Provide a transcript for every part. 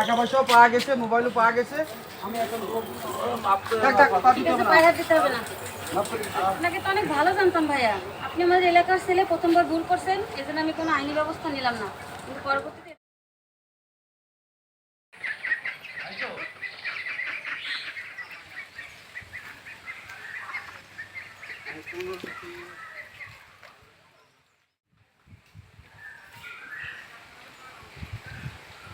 টাকা পয়সাও পাওয়া গেছে, মোবাইলও পাওয়া গেছে। আমি এখন আপনাকে তো অনেক ভালো জানতাম ভাইয়া, আপনি আমাদের এলাকার ছেলে, প্রথমবার ভুল করছেন, এজন্য আমি কোনো আইনি ব্যবস্থা নিলাম না, কিন্তু পরবর্তীতে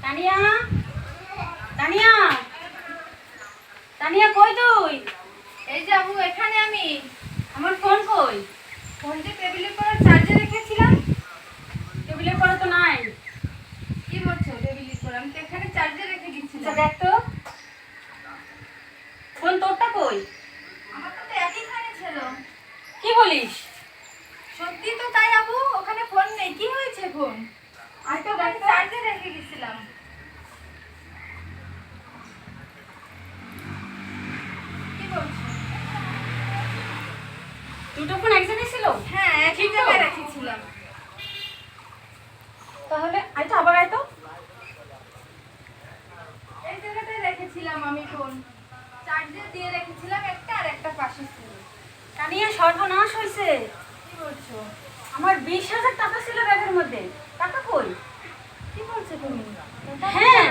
তানিয়া, তানিয়া, তানিয়া কই তুই? এই যে আপু, এখানে আমি। আমার ফোন কই? ফোন যে টেবিলের পর চার্জে রেখেছিলাম। টেবিলের পরে তো নাই। কি বলছো টেবিলের পর? আমি তো এখানে চার্জে রেখে আচ্ছা দিচ্ছিলাম। দেখ তো, ফোন তোরটা কই? আমার তো একইখানে ছিল। কি বলিস? সত্যি তো তাই আপু, ওখানে ফোন নেই। কি হয়েছে ফোন? আমি তো ওখানে চার্জে রেখে গেছিলাম। কি বলছো? দুটো ফোন এক জায়গায় ছিল? হ্যাঁ, একই ঠিক তো? জায়গায় রেখেছিলাম। তাহলে আইতো, আবার আইতো। এই জায়গাটায় রেখেছিলাম আমি ফোন। চার্জে দিয়ে রেখেছিলাম একটা, আর একটা পাশে ছিল। তানিয়া সর্বনাশ হয়েছে। কি বলছো? আমার 20,000 টাকা ছিল ব্যাগের মধ্যে, টাকা কই? কি বলছো তুমি? হ্যাঁ,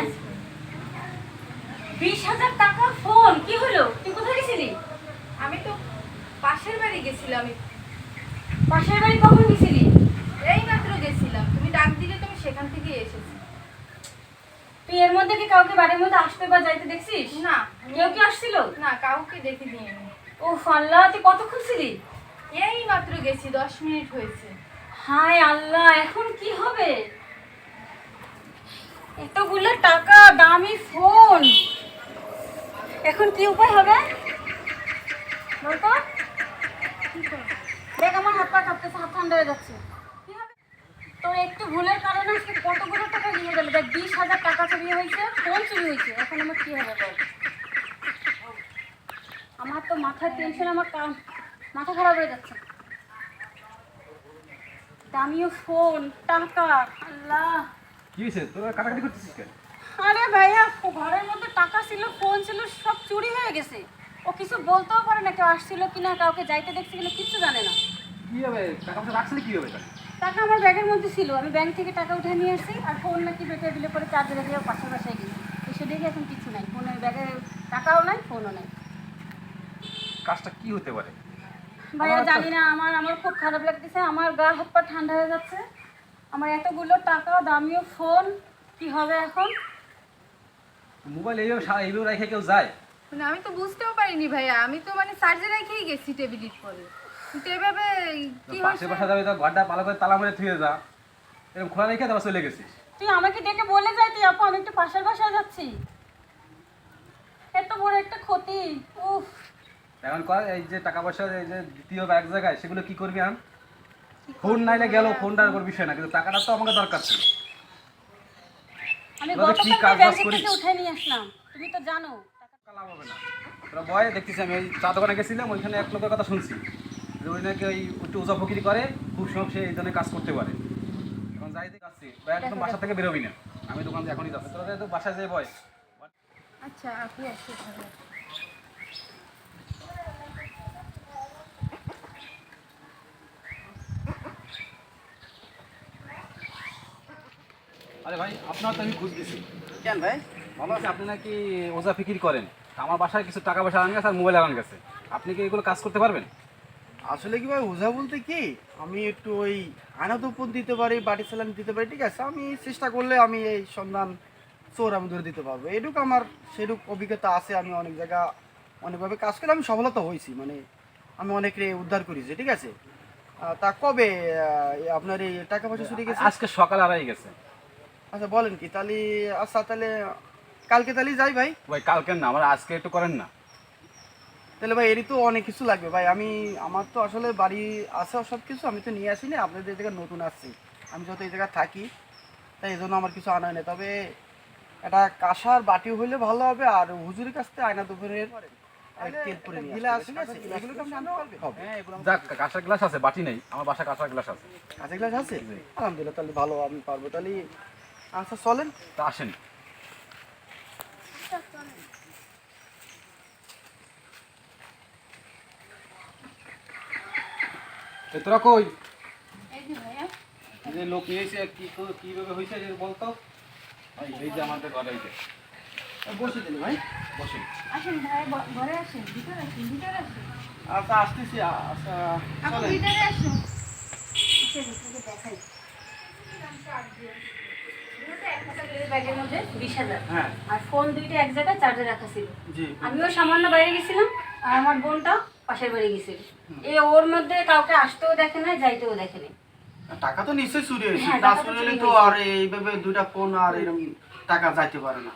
20,000 টাকা, ফোন, কি হলো? তুই কোথায় গেছিলি? আমি তো পাশের বাড়ি গেছিলাম। পাশের বাড়ি কখন গেছিলি? এই মাত্র গেছিলাম, তুমি ডাক দিলে তো আমি সেখান থেকে এসেছি। তুই এর মধ্যে কি কাউকে বাড়ির মধ্যে আসতে বা যাইতে দেখছিস? না, কেউ কি আসছিল? না, কাউকে দেখে দিইনি। ও আল্লাহ, তুই কতক্ষণ ছিলি? এই মাত্র গেছি, 10 মিনিট হয়েছে। হায় আল্লাহ, এখন কি হবে? এতগুলো টাকা, দামি ফোন, এখন কি উপায় হবে বলতো? দেখ আমার হাত পা কাঁপতেছে, হাত ঠান্ডা হয়ে যাচ্ছে। কি হবে? তোর একটু ভুলের কারণে আজকে কতগুলো টাকা নিয়ে গেল। দেখ 20,000 টাকা চুরি হয়েছে, ফোন চুরি হয়েছে, এখন আমার কি হবে বল? আমার তো মাথার টেনশন, আমার মাথা খারাপ হয়ে যাচ্ছে। দামিও ফোন, টাকা, আল্লাহ। কি হয়েছে, তোরা কাটাকাটি করতেছিস কেন? আরে ভাইয়া, ঘরের মধ্যে টাকা ছিল, ফোন ছিল, সব চুরি হয়ে গেছে। ও কিছু বলতেও পারে না, কেউ আসছিল কিনা, কাউকে যাইতে দেখছে কিনা, কিচ্ছু জানে না। কি হবে, টাকা পয়সা রাখছিলে কি হবে? টাকা আমার ব্যাগের মধ্যে ছিল, আমি ব্যাংক থেকে টাকা উঠে নিয়ে আসছি, আর ফোন নাকি বেটে দিলে পরে চার্জে রেখে পাশের বাসায় গেছি। এসে দেখি এখন কিছু নাই, ফোনের ব্যাগে টাকাও নাই, ফোনও নাই। কাজটা কি হতে পারে? ভাইয়া জানি না, আমার খুব খারাপ লাগতেছে, আমার গা হাত পা ঠান্ডা হয়ে যাচ্ছে। আমার এতগুলো টাকা, দামিও ফোন, কি হবে এখন? মোবাইল এইভাবে রেখে কেউ যায়? মানে আমি তো বুঝতেও পারিনি ভাইয়া, আমি তো মানে চার্জে রেখেই গেছি টেবিলের পরে। কিন্তু এভাবে কি পাশে হয়েছে? বাসা যাবে, তো ঘরটা ভালো করে তালা মেরে থুয়ে যা। এরকম খোলা রেখে তারপর চলে গেছিস। তুই আমাকে ডেকে বলে যাইতি, আপু আমি একটু পাশের বাসায় যাচ্ছি। এত বড় একটা ক্ষতি, উফ। এখন কর, এই যে টাকা পয়সা এই যে দ্বিতীয় এক জায়গায়, সেগুলো কি করবি? আন ফোন নাইলে গেল, ফোনটার উপর বিষয় না, কিন্তু টাকাটা তো আমাকে দরকার ছিল। আমি তোরা কি কাজ গতকাল বাজ ব্যাংক করিস? থেকে উঠাই নিয়ে আসলাম, তুমি তো জানো। লাভ হবে না। তোরা বয়, দেখতেছি আমি ওই চা দোকানে গেছিলাম, ওইখানে এক লোকের কথা শুনছি যে ওই নাকি ওই একটু ওজা ফকিরি করে, খুব সব সে এই ধরনের কাজ করতে পারে। এখন যাই যাচ্ছি, বা একদম বাসা থেকে বেরোবি না, আমি দোকান এখনই যাচ্ছি। তোরা তো বাসায় যাই বয়। আচ্ছা, আপু আসছে ভালো। আরে ভাই, আপনার তো আমি খোঁজ দিছি। কেন ভাই? ভালো আছে, আপনি নাকি ওজা ফিকির করেন। তা আমার বাসায় কিছু টাকা পয়সা আন গেছে আর মোবাইল আন গেছে, আপনি কি এগুলো কাজ করতে পারবেন? আসলে কি ভাই, ওঝা বলতে কি, আমি একটু ওই আনাদোপন দিতে পারি, বাটি চালান দিতে পারি, ঠিক আছে। আমি চেষ্টা করলে আমি এই সন্ধান চোর আমি ধরে দিতে পারবো, এটুকু আমার সেটুক অভিজ্ঞতা আছে। আমি অনেক জায়গা অনেকভাবে কাজ করে আমি সফলতা হয়েছি, মানে আমি অনেকে উদ্ধার করেছি, ঠিক আছে। তা কবে আপনার এই টাকা পয়সা চুরি গেছে? আজকে সকালে আড়াই গেছে। আচ্ছা বলেন কি, তাহলে আচ্ছা তাহলে কালকে তাহলে যাই ভাই। ভাই কালকে না, আমার আজকে একটু করেন না। তাহলে ভাই এরই তো অনেক কিছু লাগবে ভাই। আমার তো আসলে বাড়ি আছে সব কিছু, আমি তো নিয়ে আসিনি, আপনাদের এই জায়গায় নতুন আসছি। আমি যত এই জায়গায় থাকি, তাই এই জন্য আমার কিছু আনা নেই। তবে একটা কাঁসার বাটি হইলে ভালো হবে, আর হুজুরের কাছ থেকে আয়না দুপুরের যাক, কাঁসার গ্লাস আছে, বাটি নেই। আমার বাসায় কাঁসার গ্লাস আছে। কাঁচা গ্লাস আছে? আলহামদুলিল্লাহ, তাহলে ভালো, আমি পারবো তাহলে। আচ্ছা চলেন। তা আসেন। এ তোরা কই? এই যে ভাইয়া, এই যে লোক নিয়েছে কিভাবে হয়েছে যে বলতো? এই যে আমাদের ঘরে এই যে বসে দিলি ভাই। বসে। আসেন ভাইয়া, ঘরে আসেন, ভিতরে আসেন, ভিতরে আসেন। আচ্ছা আসতেছি, আচ্ছা আপু চলেন। ভিতরে আসুন। আসেন, আপনাকে দেখাই। ব্যাগের মধ্যে 20,000 হ্যাঁ আর ফোন দুইটা এক জায়গায় চার্জে রাখা ছিল। জি। আমিও সামান্য বাইরে গেছিলাম আর আমার বোনটা পাশের বাড়ি গেছিল। এই ওর মধ্যে কাউকে আসতেও দেখে না, যাইতেও দেখে না। টাকা তো নিশ্চয়ই চুরি হয়েছে, হ্যাঁ, না টাকা তো চুরি হলে চুরি তো হয়েছে। আর এইভাবে দুইটা ফোন আর এরকম টাকা যাইতে পারে না।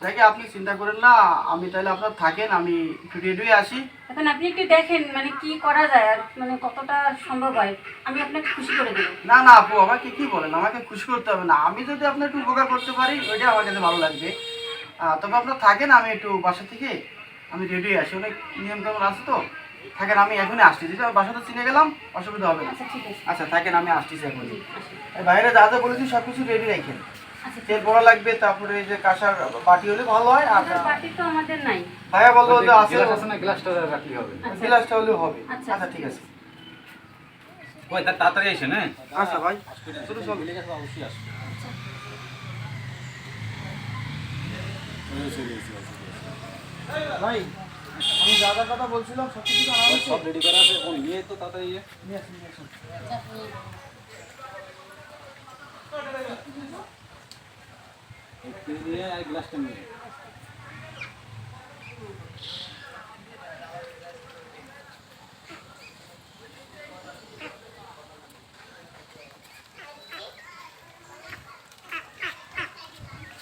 দেখে আপনি চিন্তা করেন না, আমি তাহলে আপনার থাকেন, আমি একটু রেডি হয়ে আসি। এখন আপনি একটু দেখেন মানে কি করা যায় আর মানে কতটা সম্ভব হয়, আমি আপনাকে খুশি করে দেবো। না না আপু, আমাকে কি বলেন, আমাকে খুশি করতে হবে না, আমি যদি আপনার একটু উপকার করতে পারি ওইটা আমার কাছে ভালো লাগবে। তবে আপনার থাকেন, আমি একটু বাসা থেকে আমি রেডি হয়ে আসি, অনেক নিয়ম কানুন আছে তো। থাকেন, আমি এখনই আসছি, যেটা বাসাটা চিনে গেলাম, অসুবিধা হবে না। আচ্ছা ঠিক আছে। আচ্ছা থাকেন, আমি আসতেছি এখন। জি, আসেন। বাইরে যা যা বলেছি সব কিছু রেডি রাখেন। আচ্ছা তেল পড়া লাগবে, তারপরে এই যে কাঁসার বাটি হলে ভালো হয়। আর আমাদের বাটি তো আমাদের নাই। ভাইয়া বললো যে আছে, গ্লাস আছে না, গ্লাসটা রাখলে হবে। গ্লাসটা হলেও হবে। আচ্ছা, আচ্ছা ঠিক আছে। ওই তাড়াতাড়ি এসে হ্যাঁ। আচ্ছা ভাই, শুরু সব মিলে গেছে, অবশ্যই আসবে। ভাই আমি যা যা কথা বলছিলাম সব কিছু আনা হয়েছে? সব রেডি করা আছে, ফোন নিয়ে তো তাড়াতাড়ি ইয়ে। নিয়ে আসুন, নিয়ে আসুন। একটু নিয়ে আর গ্লাসটা নিয়ে।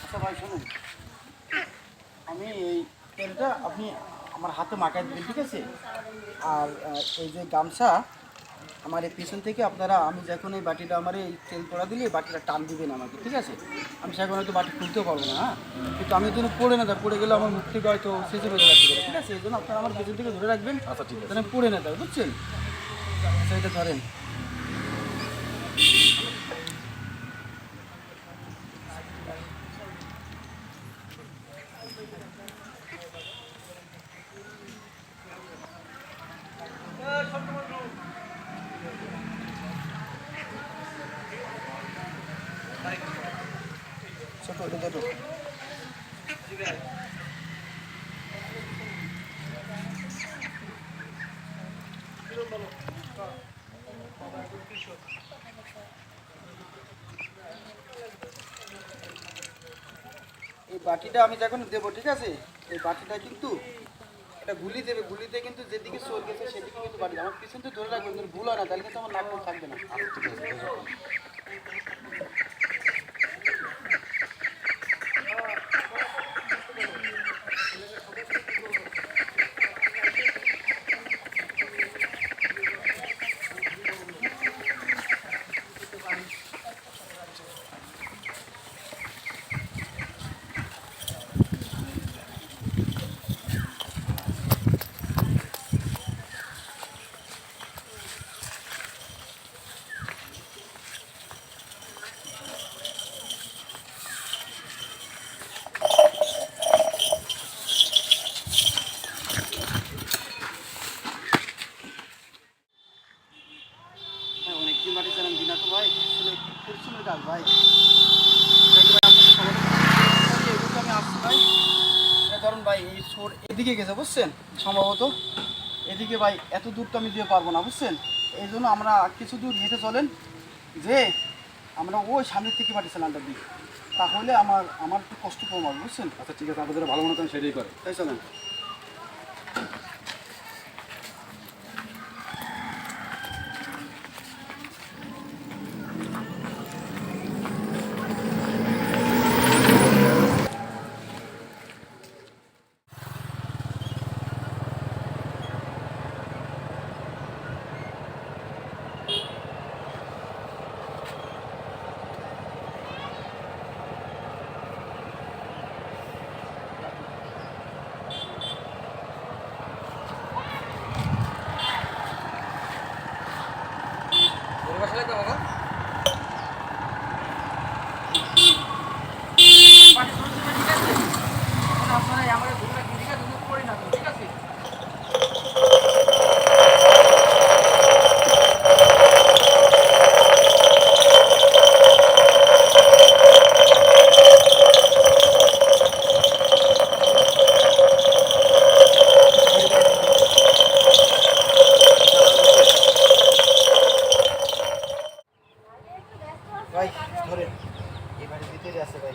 আচ্ছা ভাই শুনুন, আমি এই তেলটা আপনি আমার হাতে মাখায় দেবেন, ঠিক আছে? আর এই যে গামছা আমার এই পিছন থেকে আপনারা, আমি যখন এই বাটিটা আমার এই তেল পড়া দিলে এই বাটিটা টান দিবেন আমাকে, ঠিক আছে? আমি সেখানে হয়তো বাটি খুলতেও পারবো না, হ্যাঁ, কিন্তু আমি যেন পড়ে না যায়, পড়ে গেলে আমার মুখ থেকে হয়তো শেষে বেঁধে রাখতে পারে, ঠিক আছে? এই জন্য আপনারা আমার পিছন থেকে ধরে রাখবেন, আচ্ছা ঠিক আছে। যেন পড়ে না যায়, বুঝছেন? আচ্ছা এটা ধরেন। ছোট এটা ছোট। এই বাটিটা আমি যখন দেবো, ঠিক আছে, এই বাটিটা কিন্তু এটা গুলি দেবে, গুলিতে কিন্তু যেদিকে চোর গেছে সেদিকে কিন্তু বাটি, আমার পিছন তো ধরে রাখবেন, যদি ভুল হয় না তাহলে কিন্তু আমার নাক থাকবে না। হ্যাঁ, অনেকদিন বাটি চালান দিনা তো ভাই, আসলে খুব পরিশ্রমের কাজ ভাই। যাই হোক ভাই, আপনাদের সবার এদিকে আমি আসছি ভাই। এই ধরুন ভাই, এই চোর এদিকে গেছে বুঝছেন, সম্ভবত এদিকে ভাই, এত দূর তো আমি দিয়ে পারবো না বুঝছেন। এই জন্য আমরা কিছু দূর হেঁটে চলেন, যে আমরা ওই সামনের থেকে বাটি চালানটা দিই, তাহলে আমার একটু কষ্ট কম হবে বুঝছেন। আচ্ছা ঠিক আছে, আপনাদের ভালো মনে করেন সেটাই করে। তাই চলেন। ভাই ধরে এই বাড়ির ভিতরে আছে ভাই।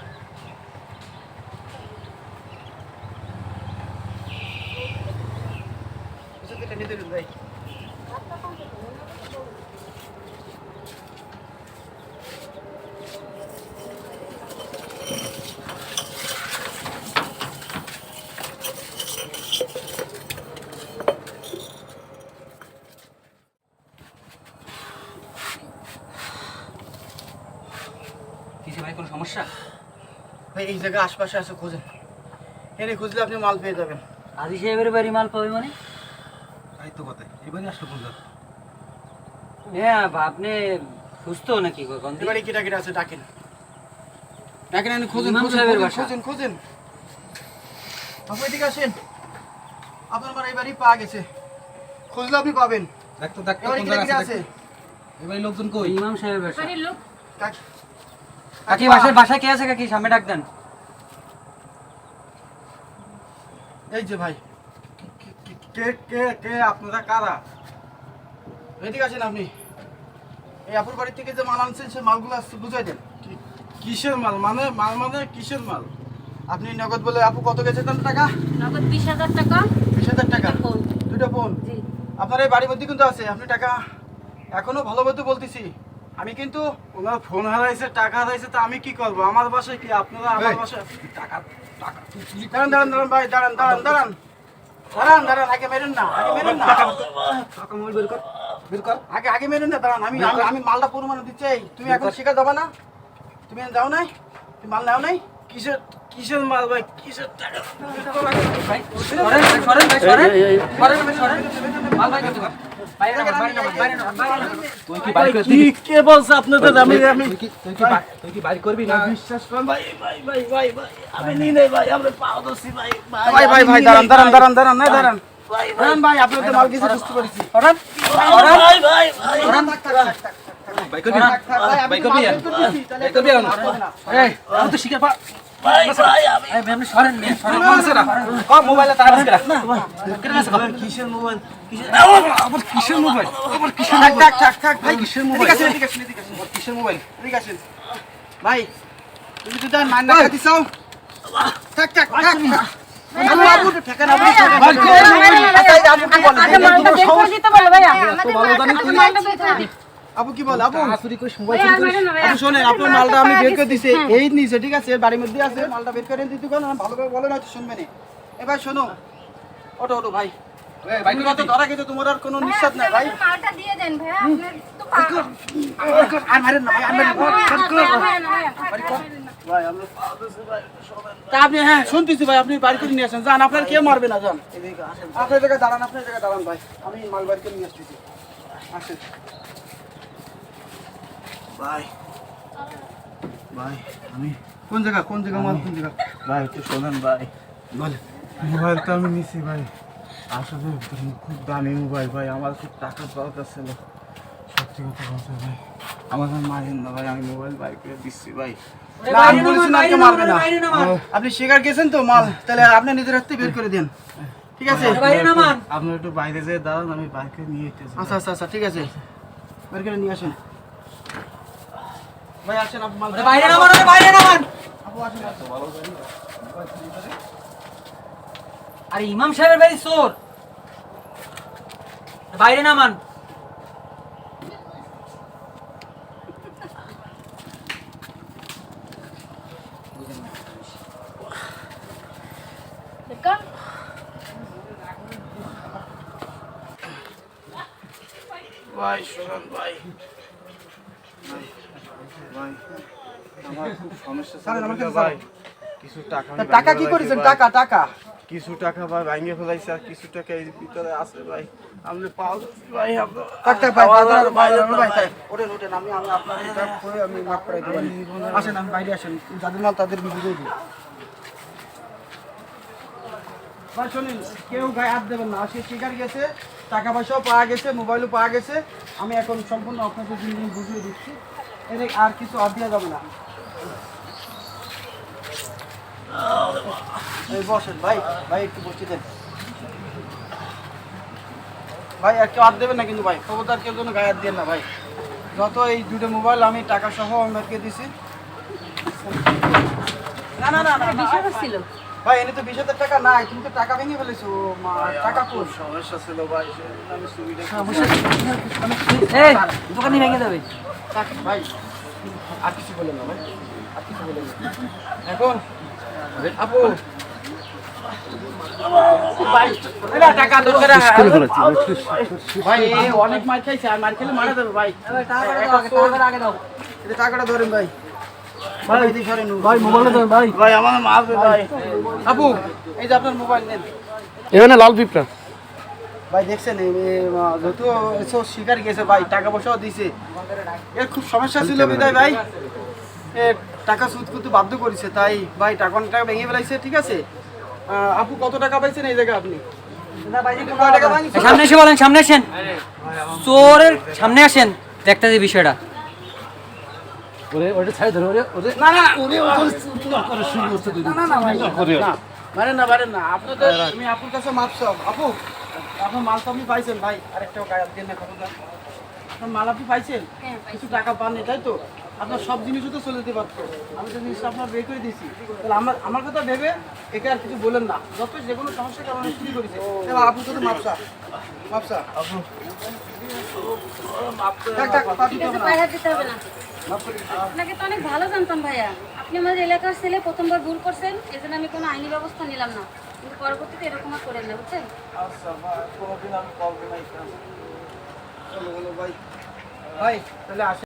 টেনে ধরুন ভাই। কিছু ভাই কোনো সমস্যা? ভাই এই জায়গা আশপাশে আছে, খোঁজেন। এনে খুঁজলে আপনি মাল পেয়ে যাবেন। কাজী সাহেবের বাড়ি মাল পাবে মানে? তাই তো কথা, এবারে আসলো কোন জায়গা? হ্যাঁ আপনি সুস্থ নাকি? এবারে কিটা কিটা আছে ডাকেন, ডাকেন, এনে খোঁজেন, ইমাম খোঁজেন, সাহেবের খোঁজেন, বাসা। খোঁজেন, খোঁজেন। আপনি এদিকে আসেন, আপনার আমার এই বাড়ি পাওয়া গেছে, খুঁজলে আপনি পাবেন। দেখতো দেখতো এবারে কোন কিটা জায়গা কিটা আছে আছে? দেখতো। এবারে লোকজন কই? ইমাম সাহেবের বাসা। বাড়ির লোক কাকি কাকি বাসায় কে আছে? কাকি সামনে ডাক দেন। এই যে ভাই, কে কে কে আপনারা কারা? এদিকে আসেন আপনি। এই আপুর বাড়ি থেকে যে মাল আনছেন সে মালগুলো বুঝাই দেন। কিসের মাল? মানে মাল মানে কিসের মাল? আপনি নগদ বলে আপু কত গেছে তার টাকা? নগদ 20,000 টাকা, 20,000 টাকা, ফোন। দুটো ফোন। জি। আপনার এই বাড়ির মধ্যে কিন্তু আছে, আপনি টাকা এখনো ভালো মতো বলতেছি আমি কিন্তু। ওনার ফোন হারাইছে, টাকা হারাইছে, তা আমি কি করব? আমার বাসায় কি আপনারা আমার এই। বাসায় টাকা টাকা তুই চুরি দাঁড়ান দাঁড়ান দাঁড়ান ভাই, দাঁড়ান দাঁড়ান দাঁড়ান দাঁড়ান দাঁড়ান, আগে মেরেন না, আগে মেরেন না, টাকা মোবাইল বের কর, বের কর। আগে আগে মেরেন না, দাঁড়ান। আমি আমি- আমি মালটা পুরো মানে দিচ্ছি। এই, তুমি এখন শিখা যাবা না? তুমি এখন যাও নাই? তুমি মাল নাও নাই? কিসের কিসের মাল ভাই? কিসের টাকা? ভাই সরেন, সরেন ভাই, সরেন। সরেন ভাই, সরেন। মাল ভাই কত? বাইরে নামান, বাইরে নামান, বাইরে নামান, বাইরে নামান। তুই কি বাইর করবি? কে বলছ আপনাদের? আমি তুই কি বাইর করবি না? বিশ্বাস কর ভাই, ভাই ভাই ভাই ভাই আমি নি নাই ভাই, আমরা পাও দছি ভাই ভাই ভাই ভাই, দাঁড়ান দাঁড়ান দাঁড়ান দাঁড়ান, না দাঁড়ান দাঁড়ান ভাই, আপনাদের মাল কিছু বুঝতে পেরেছি। সরেন। ভাই ভাই ভাই সরেন। ভাই করবি না? ভাই করবি না? ভাই করবি না? এই আমি তো শিকার পা ভাই ভাই আমি এই আপনি সরেন, সরেন। আছে না ক মোবাইলে টাকা আছে না কেন আছে কিসের মোবাইল? কিসের আবার কিসের মোবাইল? আবার কিসের থাক থাক থাক থাক ভাই, কিসের এদিকে মোবাইল? আসেন, এদিকে আসেন, এদিকে আসেন, আবার কিসের মোবাইল? এদিকে আসেন। ভাই তুমি তো মান না খাতি চাও, থাক থাক থাক থাক। আবু আবু ঠেকান, আবু ঠেকান। ভাই, কে? আবু কি বলে? আগে মালটা বের করে দিতে বলো ভাইয়া। তো ভালো জানি তুই মালটা বের করে দিতে। আবু কি বল? আবু চুরি করে মোবাইল ভাইয়া, চুরি করিস? মারেন না ভাইয়া। আপনি শোনেন, আপনার মালটা আমি বের করে দিছি, এই নিচে, ঠিক আছে? এর বাড়ির মধ্যে আছে, মালটা বের করে দিতে কোন ভালো করে বলে না তো শুনবে না। এ ভাই শোনো, ওটো ওটো ভাই, এই ভাই তুমি কত ধরা গেছে, তোমার আর কোনো নিঃশ্বাস নাই ভাই। ভাইয়া, মালটা দিয়ে দেন ভাইয়া, আপনার তো পা- আর মারেন না ভাই, আর মারেন না। ভাই আমরা তা আপনি, হ্যাঁ শুনতেছি ভাই, আপনি বাড়ি করে নিয়ে আসেন, যান, আপনার কেউ মারবে না, যান আপনার জায়গায় দাঁড়ান, আপনার জায়গায় দাঁড়ান ভাই, আমি মাল বাড়ি করে নিয়ে আসতেছি, আসেন ভাই ভাই আমি কোন জায়গা, কোন জায়গা মাল, কোন জায়গা? ভাই একটু শোনেন ভাই, বলে মোবাইলটা আমি নিছি ভাই, আসলে খুব দামি মোবাইল ভাই, আমার খুব টাকা দরকার ছিল, সত্যি কথা বলছে ভাই, আমার মারেন না ভাই, আমি মোবাইল বাইর করে দিচ্ছি ভাই। না, আমি বলেছি না, কেউ মারবে না। বাইরে নামান। আপনি শিকার গেছেন তো মাল, তাহলে আপনি নিজের হাতে বের করে দেন, ঠিক আছে? বাইরে নামান। আপনার একটু বাইরে যেয়ে দাঁড়ান, আমি বাইকে নিয়ে যেতেছি। আচ্ছা আচ্ছা আচ্ছা, ঠিক আছে, বের করে নিয়ে আসেন ভাই, আসেন আপনি মাল বাইরে নামান, বাইরে নামান। আপু আসেন, আসেন। আরে ইমাম সাহেবের বাড়ি চোর, বাইরে নামান। দেখো, ভাই শোনেন ভাই, ভাই আমার খুব সমস্যা স্যার, আমার ছিল কাছে ভাই, কিছু টাকা আমি তা টাকা কি ভাঙিয়ে করেছেন? ফেলাইছি ভাই। টাকা টাকা কিছু টাকা ভাই ভাঙিয়ে ফেলাইছে, আর কিছু টাকা এই ভিতরে আছে ভাই, আপনি পাও ভাই, থাক থাক ভাই, আমার দাঁড়ান, ভাই, বাইরে দাঁড়ান, ভাই, ভাই। ওঠেন ওঠেন, আমি আমি আপনার এটা করে আমি মাফ করে দেবো। আসেন, আমি বাইরে আসেন, যাদের মাল তাদের বিক্রি দিই। ভাই শোনেন, কেউ গায়ে হাত দেবেন না, আজকে শিকার গেছে, টাকা পয়সাও পাওয়া গেছে, মোবাইলও পাওয়া গেছে, আমি এখন সম্পূর্ণ আপনাকে জিনিস বুঝিয়ে দিচ্ছি, এর আর কিছু আর দেওয়া যাবে না। এই বসেন ভাই, ভাই একটু বসতে দেন ভাই, আর কেউ হাত দেবেন না কিন্তু ভাই, খবরদার কেউ যেন গায়ে হাত দেন না ভাই, যত এই দুটো মোবাইল আমি টাকা সহ ওনাকে দিছি। না না না না, না, 20,000 ছিল। ভাই এনে তো 20,000 টাকা নাই, তুমি তো টাকা ভেঙে ফেলেছো। টাকা কোন সমস্যা ছিল ভাই, আমি সুবিধা এই দোকানি ভেঙে যাবে। ভাই আর কিছু বলেন না ভাই, আর কিছু বলেন না। এখন আপু ভাই টাকা দরকার ভাই, অনেক মার খাইছে, আর মার খেলে মারা যাবে ভাই। আগে দাও। এটা টাকাটা ধরেন ভাই। ভাই এদিকে সরেন। ভাই মোবাইলটা দাও ভাই। ভাই আমার মারবে ভাই। আপু এই যে আপনার মোবাইল নেন। এখানে লাল পিঁপড়া। ভাই দেখছেন যেহেতু এসব শিকার গেছে ভাই, টাকা পয়সাও দিছে, এর খুব সমস্যা ছিল বিদায় ভাই এ টাকা সুদ করতে বাধ্য করেছে, তাই ভাই অনেক টাকা ভেঙে ফেলাইছে। ঠিক আছে আপু কত টাকা পাইছেন এই জায়গায় আপনি? কয় টাকা ভাঙিছে? সামনে এসে বলেন, সামনে আসেন, চোরের সামনে আসেন, দেখতে যে বিষয়টা। ওটা ছাড়ে ধরে না না না না ভাই, না মারেন না মারেন না, আপনাদের আমি আপুর কাছে মাপ চাও। আপু আপনার মাল তো আপনি পাইছেন ভাই, আরেকটাও গায়ে দিয়ে না খবরদার। আপনার মাল আপনি পাইছেন, হ্যাঁ, পাইছি। কিছু টাকা পাননি তাই তো? আপনার সব জিনিসও তো চলে যেতে পারতো, আমি তো জিনিসটা আপনার বের করে দিয়েছি। তাহলে আমার কথা ভেবে একে আর কিছু বলেন না, যত যে কোনো সমস্যার কারণে চুরি করেছে। তাহলে আপু তো মাপসা মাপসা আপু থাক থাক, পা ঠিক দিতে আছে, হবে না। পায়ে হাত দিতে হবে না। মাফ করে দিন। আপনাকে তো অনেক ভালো জানতাম ভাইয়া, আপনি আমাদের এলাকার ছেলে, প্রথমবার ভুল করছেন, এজন্য আমি কোনো আইনি ব্যবস্থা নিলাম না, কিন্তু পরবর্তীতে এরকম আর করেন না, বুঝছেন? আচ্ছা ভাই, কোনোদিন আমি কল দিই নাই। চলো বলো ভাই, ভাই তাহলে আসেন।